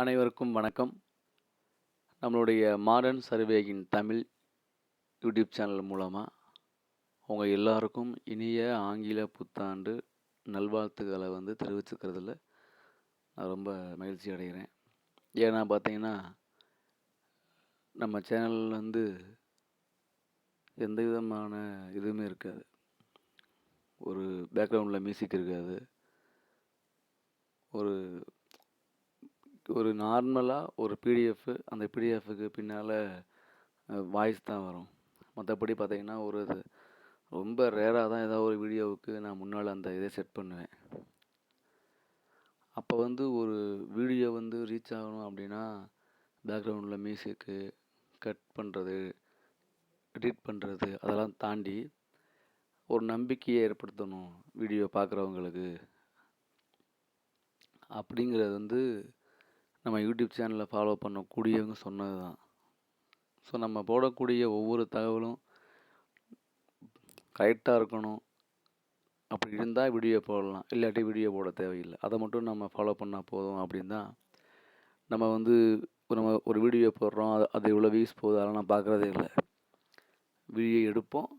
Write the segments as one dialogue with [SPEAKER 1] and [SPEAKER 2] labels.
[SPEAKER 1] அனைவருக்கும் வணக்கம். நம்மளுடைய மாடர்ன் சர்வேயின் தமிழ் யூடியூப் சேனல் மூலமா உங்க எல்லாருக்கும் இனிய ஆங்கில புத்தாண்டு நல்வாழ்த்துக்களை தெரிவிச்சுக்கிறதுல நான் ரொம்ப மகிழ்ச்சி அடைகிறேன். ஏன்னா பார்த்தீங்கன்னா, நம்ம சேனல்ல எந்த விதமான இதுவுமே இருக்காது. ஒரு பேக்ரவுண்டில் மியூசிக் இருக்காது. ஒரு ஒரு நார்மலாக ஒரு பிடிஎஃப், அந்த பிடிஎஃப்க்கு பின்னால் வாய்ஸ் தான் வரும். மற்றபடி பார்த்தீங்கன்னா, ரொம்ப ரேராக தான் ஏதாவது ஒரு வீடியோவுக்கு நான் முன்னால் அந்த இதை செட் பண்ணுவேன். அப்போ ஒரு வீடியோ ரீச் ஆகணும் அப்படின்னா, பேக்ரவுண்டில் மியூசிக்கு கட் பண்ணுறது, எடிட் பண்ணுறது அதெல்லாம் தாண்டி ஒரு நம்பிக்கையை ஏற்படுத்தணும் வீடியோ பார்க்குறவங்களுக்கு அப்படிங்கிறது நம்ம யூடியூப் சேனலை ஃபாலோ பண்ணக்கூடியவங்க சொன்னது தான். ஸோ நம்ம போடக்கூடிய ஒவ்வொரு தகவலும் கரெக்டாக இருக்கணும். அப்படி இருந்தால் வீடியோ போடலாம், இல்லாட்டி வீடியோ போட தேவையில்லை. அதை மட்டும் நம்ம ஃபாலோ பண்ணால் போதும் அப்படின்னு தான் நம்ம நம்ம ஒரு வீடியோ போடுறோம். அது எவ்வளோ வியூஸ் போகுது அதெல்லாம் நான் பார்க்குறதே இல்லை. வீடியோ எடுப்போம்,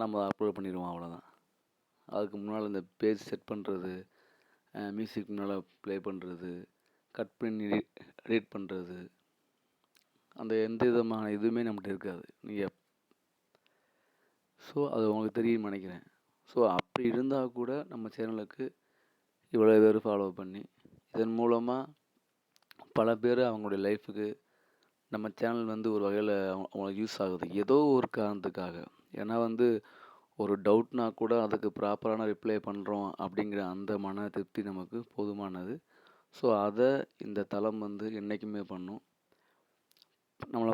[SPEAKER 1] நம்ம அப்லோட் பண்ணிடுவோம், அவ்வளோதான். அதுக்கு முன்னால் இந்த பேஜ் செட் பண்ணுறது, மியூசிக் முன்னால் ப்ளே பண்ணுறது, கட் பண்ணி எடிட் பண்ணுறது, அந்த எந்த விதமான இதுவுமே நம்மகிட்ட இருக்காது. ஸோ அது உங்களுக்கு தெரியும்னு நினைக்கிறேன். ஸோ அப்படி இருந்தால் கூட நம்ம சேனலுக்கு இவ்வளோ பேர் ஃபாலோ பண்ணி, இதன் மூலமாக பல பேர் அவங்களுடைய லைஃபுக்கு நம்ம சேனல் ஒரு வகையில் அவங்களுக்கு யூஸ் ஆகுது, ஏதோ ஒரு காரணத்துக்காக. ஏன்னா ஒரு டவுட்னா கூட அதுக்கு ப்ராப்பரான ரிப்ளை பண்ணுறோம் அப்படிங்கிற அந்த மன திருப்தி நமக்கு போதுமானது. ஸோ அதை இந்த தளம் என்றைக்குமே பண்ணும். நம்மளை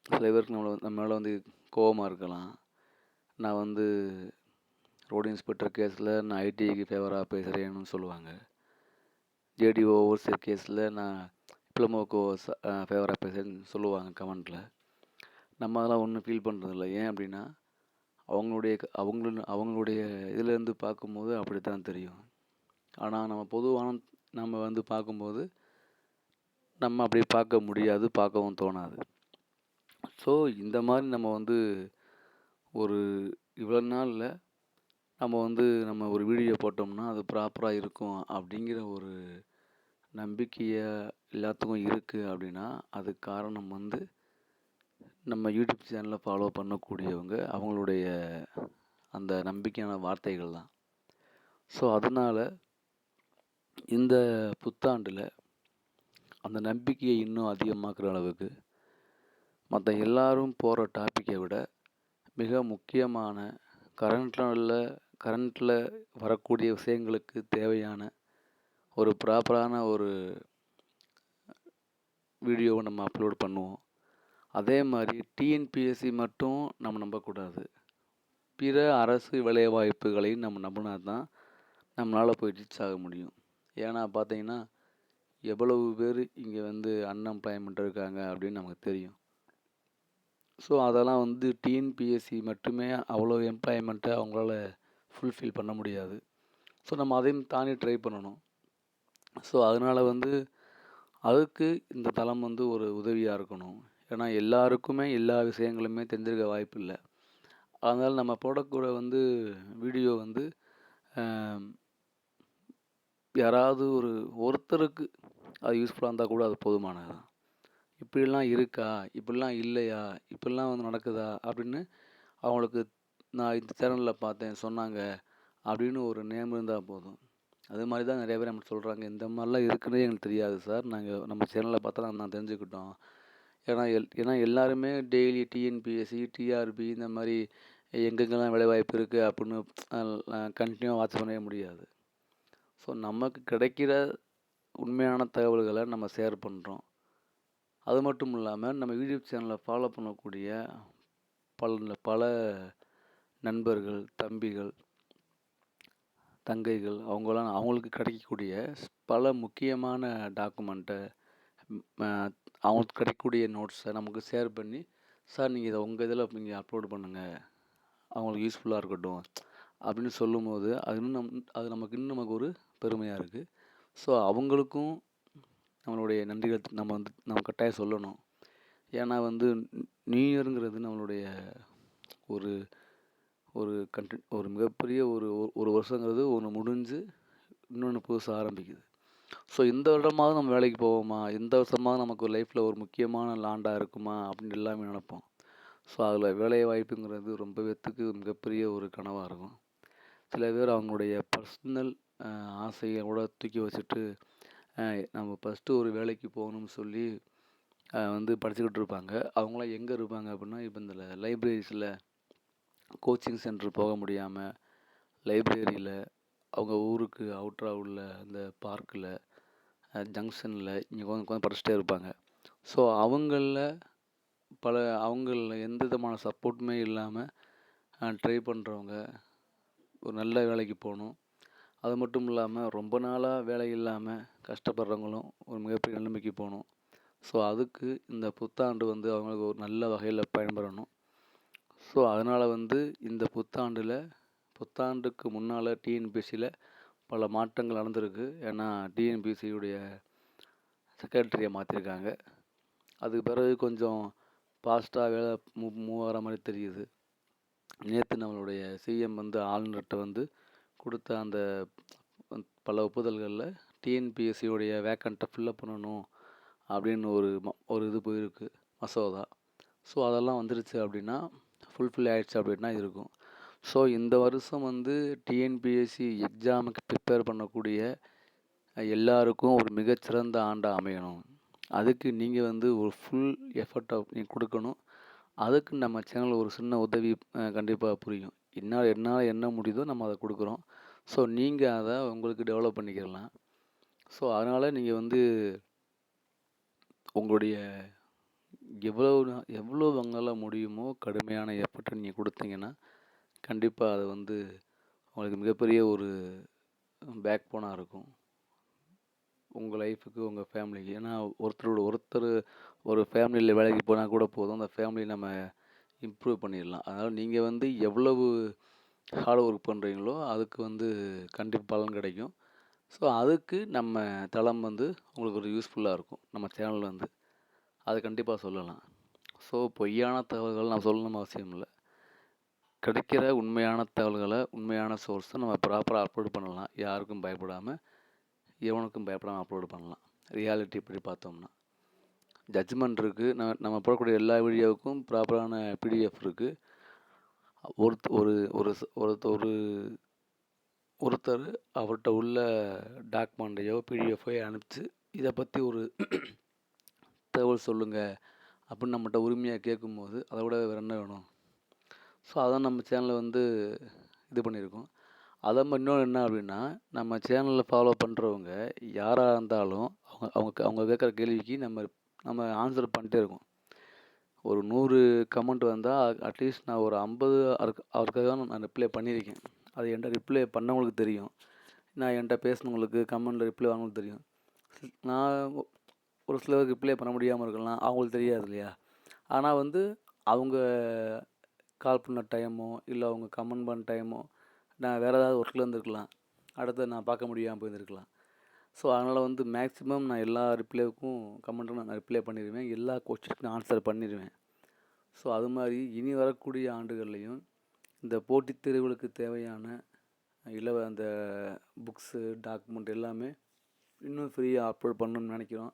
[SPEAKER 1] சில பேருக்கு நம்ம மேலே கோபமாக இருக்கலாம். நான் ரோடு இன்ஸ்பெக்டர் கேஸில் நான் ஐடிக்கு ஃபேவராக பேசுகிறேன்னு சொல்லுவாங்க. ஜேடிஓ ஓவர்சீர் கேஸில் நான் டிப்ளமோக்கு ஃபேவராக பேசுகிறேன்னு சொல்லுவாங்க கமெண்ட்டில். நம்ம அதெல்லாம் ஒன்றும் ஃபீல் பண்ணுறதில்ல. ஏன் அப்படின்னா, அவங்களுடைய இதிலேருந்து பார்க்கும்போது அப்படி தான் தெரியும். ஆனால் நம்ம பொதுவான நம்ம பார்க்கும்போது நம்ம அப்படி பார்க்க முடியாது, பார்க்கவும் தோணாது. ஸோ இந்த மாதிரி நம்ம ஒரு இவ்வளோ நாளில் நம்ம நம்ம ஒரு வீடியோ போட்டோம்னா அது ப்ராப்பராக இருக்கும் அப்படிங்கிற ஒரு நம்பிக்கையை எல்லாத்துக்கும் இருக்குது. அப்படின்னா அதுக்கு காரணம் நம்ம யூடியூப் சேனலை ஃபாலோ பண்ணக்கூடியவங்க, அவங்களுடைய அந்த நம்பிக்கையான வார்த்தைகள் தான். ஸோ அதனால் இந்த புத்தாண்டில் அந்த நம்பிக்கையை இன்னும் அதிகமாக்குற அளவுக்கு மற்ற எல்லாரும் போகிற டாப்பிக்கை விட மிக முக்கியமான கரண்ட்டில் வரக்கூடிய விஷயங்களுக்கு தேவையான ஒரு ப்ராப்பரான ஒரு வீடியோவை நம்ம அப்லோட் பண்ணுவோம். அதே மாதிரி டிஎன்பிஎஸ்சி மட்டும் நம்ம நம்பக்கூடாது. பிற அரசு வேலைவாய்ப்புகளையும் நம்ம நம்பினா தான் நம்மளால் போய் ரீச் ஆக முடியும். ஏன்னா பார்த்தீங்கன்னா, எவ்வளவு பேர் இங்கே அன்எம்ப்ளாய்மெண்ட் இருக்காங்க அப்படின்னு நமக்கு தெரியும். ஸோ அதெல்லாம் டிஎன்பிஎஸ்சி மட்டுமே அவ்வளோ எம்ப்ளாய்மெண்ட்டை அவங்களால ஃபுல்ஃபில் பண்ண முடியாது. ஸோ நம்ம அதையும் தாண்டி ட்ரை பண்ணணும். ஸோ அதனால் அதுக்கு இந்த தளம் ஒரு உதவியாக இருக்கணும். ஏன்னா எல்லாருக்குமே எல்லா விஷயங்களுமே தெரிஞ்சிருக்க வாய்ப்பு இல்லை. அதனால் நம்ம போடக்கூட வீடியோ யாராவது ஒருத்தருக்கு அது யூஸ்ஃபுல்லாக இருந்தால் கூட அது போதுமானது தான். இப்படிலாம் இருக்கா, இப்படிலாம் இல்லையா, இப்படிலாம் நடக்குதா அப்படின்னு அவங்களுக்கு நான் இந்த சேனலில் பார்த்தேன் சொன்னாங்க அப்படின்னு ஒரு நேம் இருந்தால் போதும். அது மாதிரி தான் நிறைய பேர் நம்ம சொல்கிறாங்க, இந்த மாதிரிலாம் இருக்குன்னே எங்களுக்கு தெரியாது சார், நம்ம சேனலில் பார்த்தா நான் தெரிஞ்சுக்கிட்டோம். ஏன்னா எல்லாருமே டெய்லி டிஎன்பிஎஸ்சி, டிஆர்பி இந்த மாதிரி எங்கெங்கெல்லாம் வேலைவாய்ப்பு இருக்குது அப்படின்னு கண்டினியூவாக வாட்ச் பண்ணவே முடியாது. ஸோ நமக்கு கிடைக்கிற உண்மையான தகவல்களை நம்ம ஷேர் பண்ணுறோம். அது மட்டும் இல்லாமல் நம்ம யூடியூப் சேனலை ஃபாலோ பண்ணக்கூடிய பல நண்பர்கள், தம்பிகள், தங்கைகள் அவங்களுக்கு கிடைக்கக்கூடிய பல முக்கியமான டாக்குமெண்ட்டை, அவங்களுக்கு கிடைக்கக்கூடிய நோட்ஸை நமக்கு ஷேர் பண்ணி, சார் நீங்கள் இதை உங்கள் இதில் நீங்கள் அப்லோடு பண்ணுங்கள், அவங்களுக்கு யூஸ்ஃபுல்லாக இருக்கட்டும் அப்படின்னு சொல்லும்போது அது நமக்கு இன்னும் ஒரு பெருமையாக இருக்குது. ஸோ அவங்களுக்கும் நம்மளுடைய நன்றிகள் நம்ம கட்டாயம் சொல்லணும். ஏன்னா நியூ இயருங்கிறது நம்மளுடைய ஒரு ஒரு ஒரு மிகப்பெரிய ஒரு வருஷங்கிறது ஒன்று முடிஞ்சு இன்னொன்று புதுசாக ஆரம்பிக்குது. ஸோ இந்த வருடமாவது நம்ம வேலைக்கு போவோமா, இந்த வருஷமாவது நமக்கு லைஃப்பில் ஒரு முக்கியமான ஆண்டாக இருக்குமா அப்படின்னு எல்லாமே நினைப்போம். ஸோ அதில் வேலை வாய்ப்புங்கிறது ரொம்ப பேர்த்துக்கு மிகப்பெரிய ஒரு கனவாக இருக்கும். சில பேர் அவங்களுடைய பர்சனல் ஆசையை கூட தூக்கி வச்சுட்டு நம்ம ஃபஸ்ட்டு ஒரு வேலைக்கு போகணும்னு சொல்லி படிச்சுக்கிட்டு இருப்பாங்க. அவங்களாம் எங்கே இருப்பாங்க அப்படின்னா, இப்போ இந்த லைப்ரரிஸில் கோச்சிங் சென்டர் போக முடியாமல் லைப்ரரியில் அவங்க ஊருக்கு அவுட்டராக உள்ள இந்த பார்க்கில் ஜங்ஷனில் இங்கே உட்காந்து படிச்சுட்டே இருப்பாங்க. ஸோ அவங்களில் எந்த விதமான சப்போர்ட்டுமே இல்லாமல் ட்ரை பண்ணுறவங்க ஒரு நல்ல வேலைக்கு போகணும். அது மட்டும் இல்லாமல் ரொம்ப நாளாக வேலை இல்லாமல் கஷ்டப்படுறவங்களும் ஒரு மிகப்பெரிய நிலைமைக்கு போகணும். ஸோ அதுக்கு இந்த புத்தாண்டு அவங்களுக்கு ஒரு நல்ல வகையில் பயன்படணும். ஸோ அதனால் இந்த புத்தாண்டுக்கு முன்னால் டிஎன்பிஎஸ்சியில் பல மாற்றங்கள் நடந்திருக்கு. ஏன்னா டிஎன்பிஎஸ்சியுடைய செக்ரட்டரியை மாற்றிருக்காங்க. அதுக்கு பிறகு கொஞ்சம் ஃபாஸ்ட்டாக வேலை மூவ் ஆகிற மாதிரி தெரியுது. நேற்று நம்மளுடைய சிஎம் ஆளுநர்கிட்ட கொடுத்த அந்த பல ஒப்புதல்களில் டிஎன்பிஎஸ்சியுடைய வேக்கண்ட்டை ஃபில்லப் பண்ணணும் அப்படின்னு ஒரு இது போயிருக்கு மசோதா. ஸோ அதெல்லாம் வந்துருச்சு அப்படின்னா ஃபுல்ஃபில் ஆகிடுச்சு அப்படின்னா இருக்கும். ஸோ இந்த வருஷம் டிஎன்பிஎஸ்சி எக்ஸாமுக்கு ப்ரிப்பேர் பண்ணக்கூடிய எல்லாருக்கும் ஒரு மிகச்சிறந்த ஆண்டாக அமையணும். அதுக்கு நீங்கள் ஒரு ஃபுல் எஃபர்ட்டை நீங்கள் கொடுக்கணும். அதுக்கு நம்ம சேனல் ஒரு சின்ன உதவி கண்டிப்பாக புரியும். என்னால் என்ன முடியுதோ நம்ம அதை கொடுக்குறோம். ஸோ நீங்கள் அதை உங்களுக்கு டெவலப் பண்ணிக்கிடலாம். ஸோ அதனால் நீங்கள் உங்களுடைய எவ்வளோ உங்களால் முடியுமோ கடுமையான எஃபர்ட்டை நீங்கள் கொடுத்தீங்கன்னா கண்டிப்பாக அது உங்களுக்கு மிகப்பெரிய ஒரு பேக் போனாக இருக்கும் உங்கள் லைஃபுக்கு, உங்கள் ஃபேமிலிக்கு. ஏன்னா ஒருத்தர் ஒரு ஃபேமிலியில் வேலைக்கு போனால் கூட போதும், அந்த ஃபேமிலியை நம்ம இம்ப்ரூவ் பண்ணிடலாம். அதனால் நீங்கள் எவ்வளவு ஹார்ட் ஒர்க் பண்ணுறீங்களோ அதுக்கு கண்டிப்பாக பலன் கிடைக்கும். ஸோ அதுக்கு நம்ம தளம் உங்களுக்கு ஒரு யூஸ்ஃபுல்லாக இருக்கும். நம்ம சேனல் அது கண்டிப்பாக சொல்லலாம். ஸோ பொய்யான தகவல்கள் நம்ம சொல்லணும்னு அவசியம் இல்லை. கிடைக்கிற உண்மையான தகவல்களை, உண்மையான சோர்ஸை நம்ம ப்ராப்பராக அப்லோட் பண்ணலாம். யாருக்கும் பயப்படாமல், எவனுக்கும் பயப்படாமல் அப்லோடு பண்ணலாம். ரியாலிட்டி இப்படி பார்த்தோம்னா ஜட்ஜ்மெண்ட் இருக்குது. நம்ம போடக்கூடிய எல்லா வீடியோவுக்கும் ப்ராப்பரான பிடிஎஃப் இருக்குது. ஒருத்தர் அவர்கிட்ட உள்ள டாக்குமெண்ட்டையோ பிடிஎஃப்பையோ அனுப்பிச்சு இதை பற்றி ஒரு தகவல் சொல்லுங்கள் அப்படின்னு நம்மகிட்ட உரிமையாக கேட்கும்போது அதை விட வேறு என்ன வேணும்? ஸோ அதான் நம்ம சேனலில் இது பண்ணியிருக்கோம். அதை மாதிரி இன்னொன்று என்ன அப்படின்னா, நம்ம சேனலில் ஃபாலோ பண்ணுறவங்க யாராக இருந்தாலும் அவங்க கேட்குற கேள்விக்கு நம்ம ஆன்சர் பண்ணிட்டே இருக்கோம். ஒரு 100 கமெண்ட் வந்தால் அட்லீஸ்ட் நான் ஒரு 50 அவருக்காக தான் நான் ரிப்ளை பண்ணியிருக்கேன். அது என்கிட்ட ரிப்ளை பண்ணவங்களுக்கு தெரியும். நான் என்கிட்ட பேசினவங்களுக்கு கமெண்டில் ரிப்ளை வாங்கவங்களுக்கு தெரியும். நான் ஒரு சிலருக்கு ரிப்ளை பண்ண முடியாமல் இருக்கலாம், அவங்களுக்கு தெரியாது இல்லையா? ஆனால் அவங்க கால் பண்ண டைமோ இல்லை அவங்க கமெண்ட் பண்ண டைமோ நான் வேறு ஏதாவது ஒர்க்கில் இருந்திருக்கலாம், அடுத்து நான் பார்க்க முடியாமல் போயிருந்துருக்கலாம். ஸோ அதனால் மேக்ஸிமம் நான் எல்லா ரிப்ளைக்கும் கமெண்ட்டுக்கும் நான் ரிப்ளை பண்ணிடுவேன். எல்லா கொஸ்டினுக்கும் ஆன்சர் பண்ணிடுவேன். ஸோ அது மாதிரி இனி வரக்கூடிய ஆண்டுகள்லையும் இந்த போட்டித் தேர்வுகளுக்கு தேவையான அந்த புக்ஸு, டாக்குமெண்ட் எல்லாமே இன்னும் ஃப்ரீயாக அப்லோட் பண்ணணும்னு நினைக்கிறோம்.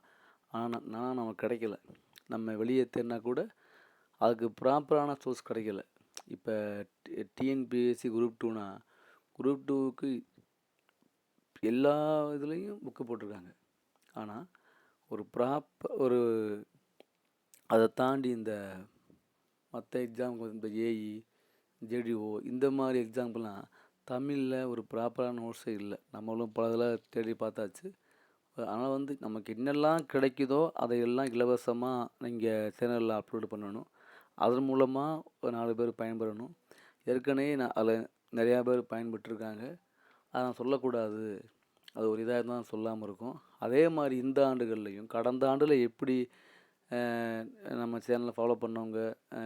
[SPEAKER 1] ஆனால் நமக்கு கிடைக்கல. நம்ம வெளியே தேடினா கூட அதுக்கு ப்ராப்பரான சோர்ஸ் கிடைக்கல. இப்போ டிஎன்பிஎஸ்சி குரூப் 2னா குரூப் 2க்கு எல்லா இதுலேயும் புக்கு போட்டிருக்காங்க. ஆனால் ஒரு அதை தாண்டி இந்த மற்ற எக்ஸாமுக்கு இந்த ஏஇ, ஜேடிஓ இந்த மாதிரி எக்ஸாம்பிள்லாம் தமிழில் ஒரு ப்ராப்பரான நோட்ஸே இல்லை. நம்மளும் பல இதில் தேடி பார்த்தாச்சு. ஆனால் நமக்கு என்னெல்லாம் கிடைக்குதோ அதையெல்லாம் இலவசமாக நீங்கள் சேனலில் அப்லோடு பண்ணணும். அதன் மூலமாக ஒரு 4 பேர் பயன்பெறணும். ஏற்கனவே அதில் நிறையா பேர் பயன்பெற்றிருக்காங்க. அதை நான் சொல்லக்கூடாது, அது ஒரு இதாக தான் சொல்லாமல் இருக்கும். அதே மாதிரி இந்த ஆண்டுகள்லையும் கடந்த ஆண்டில் எப்படி நம்ம சேனலை ஃபாலோ பண்ணவங்க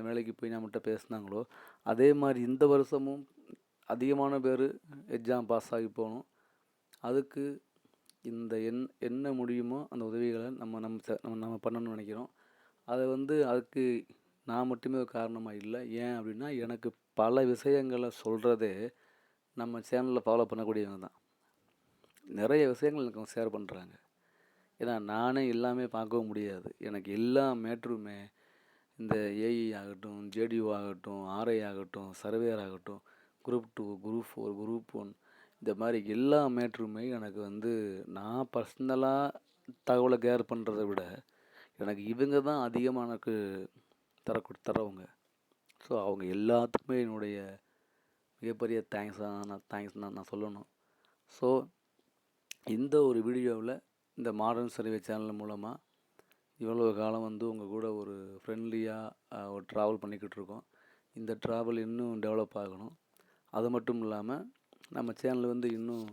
[SPEAKER 1] வேலைக்கு போய் நம்மகிட்ட பேசுனாங்களோ அதே மாதிரி இந்த வருஷமும் அதிகமான பேர் எக்ஸாம் பாஸ் ஆகி போகணும். அதுக்கு என்ன முடியுமோ அந்த உதவிகளை நம்ம நம்ம நம்ம நம்ம பண்ணணும்னு நினைக்கிறோம். அதை அதுக்கு நான் மட்டுமே ஒரு காரணமாக இல்லை. ஏன் அப்படின்னா, எனக்கு பல விஷயங்களை சொல்கிறதே நம்ம சேனலில் ஃபாலோ பண்ணக்கூடியவங்க தான். நிறைய விஷயங்கள் எனக்கு அவங்க ஷேர் பண்ணுறாங்க. ஏன்னா நானே எல்லாமே பார்க்கவும் முடியாது. எனக்கு எல்லா மேட்டருமே இந்த ஏஇ ஆகட்டும், ஜேடிஓ ஆகட்டும், ஆர்ஐ ஆகட்டும், சர்வேயர் ஆகட்டும், குரூப் 2, குரூப் 4, குரூப் 1 இந்த மாதிரி எல்லா மேட்டருமே எனக்கு நான் பர்சனலாக தகவலை கேர் பண்ணுறத விட எனக்கு இவங்க தான் அதிகமாக எனக்கு தரவங்க. ஸோ அவங்க எல்லாத்துக்குமே என்னுடைய மிகப்பெரிய தேங்க்ஸ் தான் நான் சொல்லணும். ஸோ இந்த ஒரு வீடியோவில் இந்த மாடர்ன் சர்வே சேனல் மூலமாக இவ்வளோ காலம் உங்கள் கூட ஒரு ஃப்ரெண்ட்லியாக ஒரு ட்ராவல் பண்ணிக்கிட்டு இருக்கோம். இந்த ட்ராவல் இன்னும் டெவலப் ஆகணும். அது மட்டும் இல்லாமல் நம்ம சேனல் இன்னும்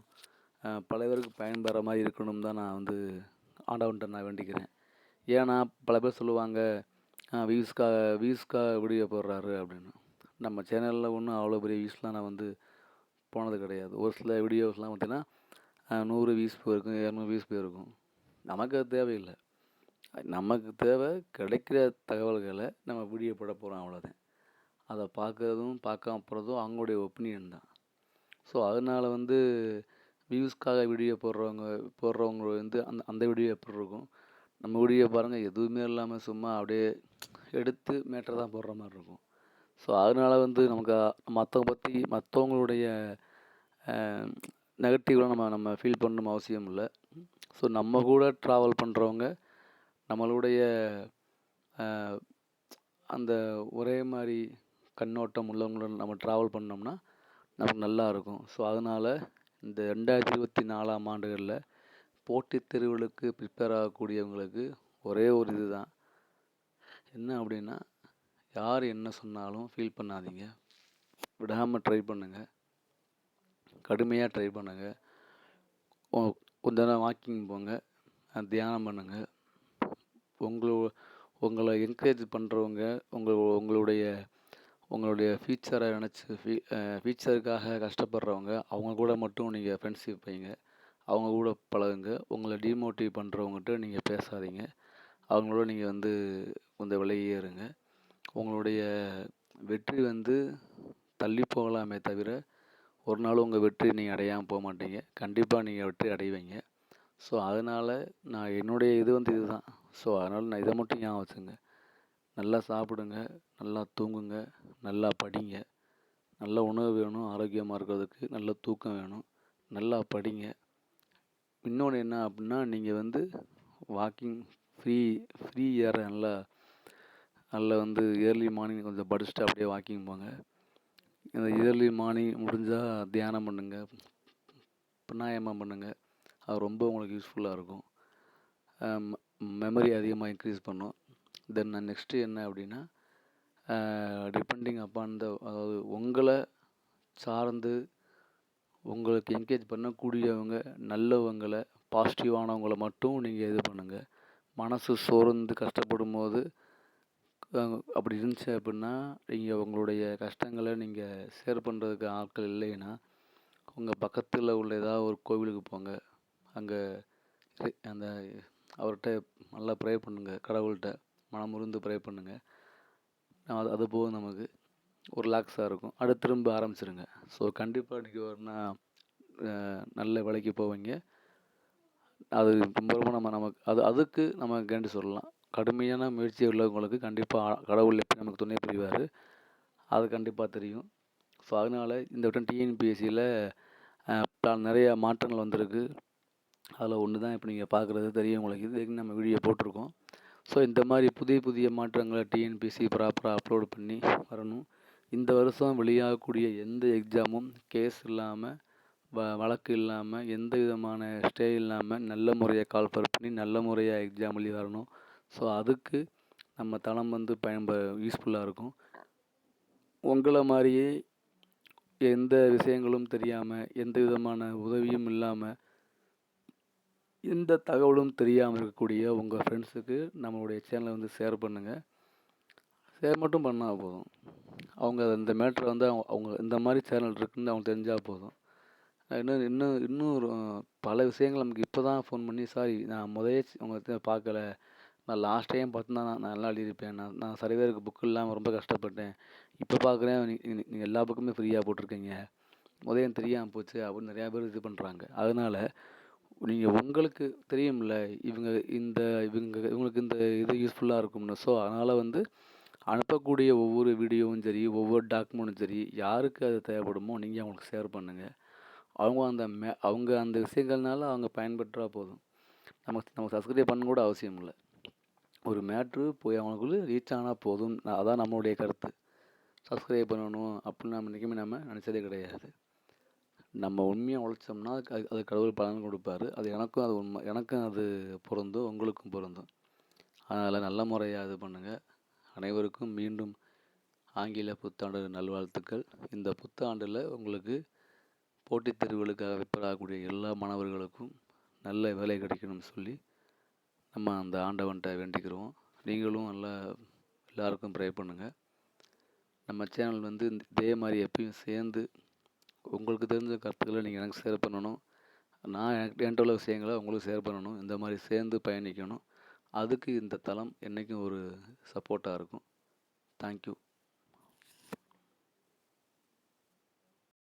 [SPEAKER 1] பல பேருக்கு பயன்பெற மாதிரி இருக்கணும் தான் நான் ஆண்டவன்கிட்ட நான் வேண்டிக்கிறேன். ஏன்னா பல பேர் சொல்லுவாங்க, வியூஸ்க்காக வீடியோ போடுறாரு அப்படின்னு. நம்ம சேனலில் ஒன்றும் அவ்வளோ பெரிய வியூஸ்லாம் நான் போனது கிடையாது. ஒரு சில வீடியோஸ்லாம் பார்த்திங்கன்னா 100 வியூஸ் போயிருக்கும், 200 வியூஸ் போயிருக்கும். நமக்கு அது தேவையில்லை. நமக்கு தேவை கிடைக்கிற தகவல்களை நம்ம வீடியோ போட போகிறோம், அவ்வளோதான். அதை பார்க்குறதும் பார்க்காம போகிறதும் அவங்களுடைய ஒப்பீனியன் தான். ஸோ அதனால் வியூஸ்க்காக வீடியோ போடுறவங்க அந்த அந்த வீடியோ எப்படி இருக்கும், நம்ம வீடியோ பாருங்கள் எதுவுமே இல்லாமல் சும்மா அப்படியே எடுத்து மேட்டரை தான் போடுற மாதிரி இருக்கும். ஸோ அதனால் நமக்கு மற்றவங்களுடைய நெகட்டிவ்லாம் நம்ம ஃபீல் பண்ணணும் அவசியம் இல்லை. ஸோ நம்ம கூட ட்ராவல் பண்ணுறவங்க நம்மளுடைய அந்த ஒரே மாதிரி கண்ணோட்டம் உள்ளவங்களுடன் நம்ம ட்ராவல் பண்ணோம்னா நமக்கு நல்லா இருக்கும். ஸோ அதனால் இந்த 2024ஆம் ஆண்டுகளில் போட்டித் தேர்வுகளுக்கு ப்ரிப்பேர் ஆகக்கூடியவங்களுக்கு ஒரே ஒரு இது தான் என்ன அப்படின்னா, யார் என்ன சொன்னாலும் ஃபீல் பண்ணாதீங்க. விடாமல் ட்ரை பண்ணுங்கள், கடுமையாக ட்ரை பண்ணுங்கள். கொஞ்ச நேரம் வாக்கிங் போங்க, தியானம் பண்ணுங்கள். உங்களை என்கரேஜ் பண்ணுறவங்க உங்களுடைய ஃப்யூச்சரை நினச்சி ஃப்யூச்சருக்காக கஷ்டப்படுறவங்க அவங்க கூட மட்டும் நீங்கள் ஃப்ரெண்ட்ஷிப் வைங்க, அவங்க கூட பழகுங்க. உங்களை டிமோட்டிவ் பண்ணுறவங்ககிட்ட நீங்கள் பேசாதீங்க. அவங்களோட நீங்கள் கொஞ்சம் விலகியே இருங்க. உங்களுடைய வெற்றி தள்ளி போகலாமே தவிர ஒரு நாள் உங்கள் வெற்றி நீங்கள் அடையாமல் போக மாட்டீங்க. கண்டிப்பாக நீங்கள் வெற்றி அடைவீங்க. ஸோ அதனால் நான் என்னுடைய இதுதான். ஸோ அதனால் நான் இதை மட்டும் ஞாபகம் வச்சுங்க. நல்லா சாப்பிடுங்க, நல்லா தூங்குங்க, நல்லா படிங்க. நல்ல உணவு வேணும், ஆரோக்கியமாக இருக்கிறதுக்கு நல்ல தூக்கம் வேணும், நல்லா படிங்க. இன்னொன்று என்ன அப்படின்னா, நீங்கள் வாக்கிங் ஃப்ரீ ஏரை நல்லா ஏர்லி மார்னிங் கொஞ்சம் படிச்சுட்டு அப்படியே வாக்கிங் போங்க. இந்த ஏர்லி மார்னிங் முடிஞ்சால் தியானம் பண்ணுங்கள், பிராணாயாமம் பண்ணுங்கள். அது ரொம்ப உங்களுக்கு யூஸ்ஃபுல்லாக இருக்கும். மெமரி அதிகமாக இன்க்ரீஸ் பண்ணும். தென் நெக்ஸ்ட்டு என்ன அப்படின்னா, டிபெண்டிங் அப்பான் அதாவது உங்களை சார்ந்து உங்களுக்கு என்கரேஜ் பண்ணக்கூடியவங்க, நல்லவங்களை, பாசிட்டிவானவங்களை மட்டும் நீங்கள் இது பண்ணுங்கள். மனசு சோர்ந்து கஷ்டப்படும் போது அப்படி இருந்துச்சு அப்படின்னா, நீங்கள் உங்களுடைய கஷ்டங்களை நீங்கள் ஷேர் பண்ணுறதுக்கு ஆட்கள் இல்லைன்னா, உங்கள் பக்கத்தில் உள்ள ஏதாவது ஒரு கோவிலுக்கு போங்க. அங்கே அந்த அவர்கிட்ட நல்லா ப்ரே பண்ணுங்கள், கடவுள்கிட்ட மனமுருந்து ப்ரே பண்ணுங்கள். அது போதும், நமக்கு ஒரு ரிலாக்ஸாக இருக்கும். அடுத்து திரும்ப ஆரம்பிச்சிருங்க. ஸோ கண்டிப்பாக நீங்கள் வரனா நல்ல வேலைக்கு போவீங்க. அது ரொம்ப நமக்கு அதுக்கு நம்ம கேரண்டி சொல்லலாம். கடுமையான முயற்சி உள்ளவங்களுக்கு கண்டிப்பாக கடவுள் எப்படி நமக்கு துணை புரிவார், அது கண்டிப்பாக தெரியும். ஸோ அதனால் இந்த வட்டம் டிஎன்பிஎஸ்சியில் நிறையா மாற்றங்கள் வந்திருக்கு. அதில் ஒன்று தான் இப்போ நீங்கள் பார்க்குறது தெரியும் உங்களுக்கு. இதுக்கு நம்ம வீடியோ போட்டிருக்கோம். ஸோ இந்த மாதிரி புதிய மாற்றங்களை டிஎன்பிஎஸ்சி ப்ராப்பராக அப்லோட் பண்ணி வரணும். இந்த வருஷம் வெளியாகக்கூடிய எந்த எக்ஸாமும் கேஸ் இல்லாமல், வழக்கு இல்லாமல், எந்த விதமான ஸ்டே இல்லாமல் நல்ல முறையாக கால்ஃபர் பண்ணி நல்ல முறையாக எக்ஸாம் எழுதி வரணும். ஸோ அதுக்கு நம்ம தளம் யூஸ்ஃபுல்லாக இருக்கும். உங்களை மாதிரியே எந்த விஷயங்களும் தெரியாமல், எந்த விதமான உதவியும் இல்லாமல், எந்த தகவலும் தெரியாமல் இருக்கக்கூடிய உங்கள் ஃப்ரெண்ட்ஸுக்கு நம்மளுடைய சேனலை ஷேர் பண்ணுங்கள். ஷேர் மட்டும் பண்ணால் போதும். அவங்க இந்த மேட்ரை அவங்க இந்த மாதிரி சேனல் இருக்குதுன்னு அவங்க தெரிஞ்சால் போதும். இன்னும் இன்னும் இன்னும் ஒரு பல விஷயங்கள் நமக்கு இப்போ தான் ஃபோன் பண்ணி, "சாரி நான் முதலே உங்கள்ட்ட பார்க்கல. நான் லாஸ்ட் டைம் பார்த்துருந்தா நான் நல்லா எழுதியிருப்பேன். நான் நான் சர்வேயருக்கு புக் இல்லாம ரொம்ப கஷ்டப்பட்டேன். இப்போ பார்க்குறேன் நீங்க எல்லா புக்குமே ஃப்ரீயா போட்டிருக்கீங்க. முதல்ல எனக்கு தெரியாம போச்சு." அப்படின்னு நிறையா பேர் இது பண்ணுறாங்க. அதனால நீங்க உங்களுக்கு தெரியும்ல, இவங்க இந்த இவங்களுக்கு இந்த இது யூஸ்ஃபுல்லா இருக்கும்னு. ஸோ அதனால வந்து அனுப்பக்கூடிய ஒவ்வொரு வீடியோவும் சரி, ஒவ்வொரு டாக்குமெண்ட்டும் சரி, யாருக்கு அது தேவைப்படுமோ நீங்க அவங்களுக்கு ஷேர் பண்ணுங்க. அவங்க அந்த விஷயங்கள்னால அவங்க பயன்பெற்றா போதும். நம்ம சப்ஸ்கிரைப் பண்ண கூட அவசியம் இல்ல. ஒரு மேட்ரு போய் அவங்களுக்குள்ள ரீச் ஆனா போதும். அதான் நம்மளுடைய கருத்து. சப்ஸ்கிரைப் பண்ணணும் அப்படின்னு நம்ம என்னைக்குமே நம்ம நினைச்சதே கிடையாது. நம்ம உண்மையா உழைச்சோம்னா அதுக்கு அது அது கடவுள் பலன் கொடுப்பாரு. அது எனக்கும் அது உண்மை. எனக்கும் அது பொருந்தும். உங்களுக்கும் பொருந்தும். அதனால நல்ல முறையா இது பண்ணுங்க. அனைவருக்கும் மீண்டும் ஆங்கில புத்தாண்டு நல்வாழ்த்துக்கள். இந்த புத்தாண்டுல உங்களுக்கு போட்டித் தேர்வுகளுக்காக ப்ரிப்பேர் ஆகக்கூடிய எல்லா மாணவர்களுக்கும் நல்ல வேலை கிடைக்கணும்னு சொல்லி நம்ம அந்த ஆண்டவன்ட்ட வேண்டிக்கிறோம். நீங்களும் நல்லா எல்லாருக்கும் ப்ரே பண்ணுங்க. நம்ம சேனல் வந்து இதே மாதிரி எப்பயும் சேர்ந்து உங்களுக்கு தெரிஞ்ச கருத்துக்களை நீங்கள் எனக்கு ஷேர் பண்ணணும். நான் என்கிட்ட உள்ள விஷயங்களை உங்களுக்கு ஷேர் பண்ணணும். இந்த மாதிரி சேர்ந்து பயணிக்கணும். அதுக்கு இந்த தளம் என்றைக்கும் ஒரு சப்போர்ட்டாக இருக்கும். தேங்க்யூ.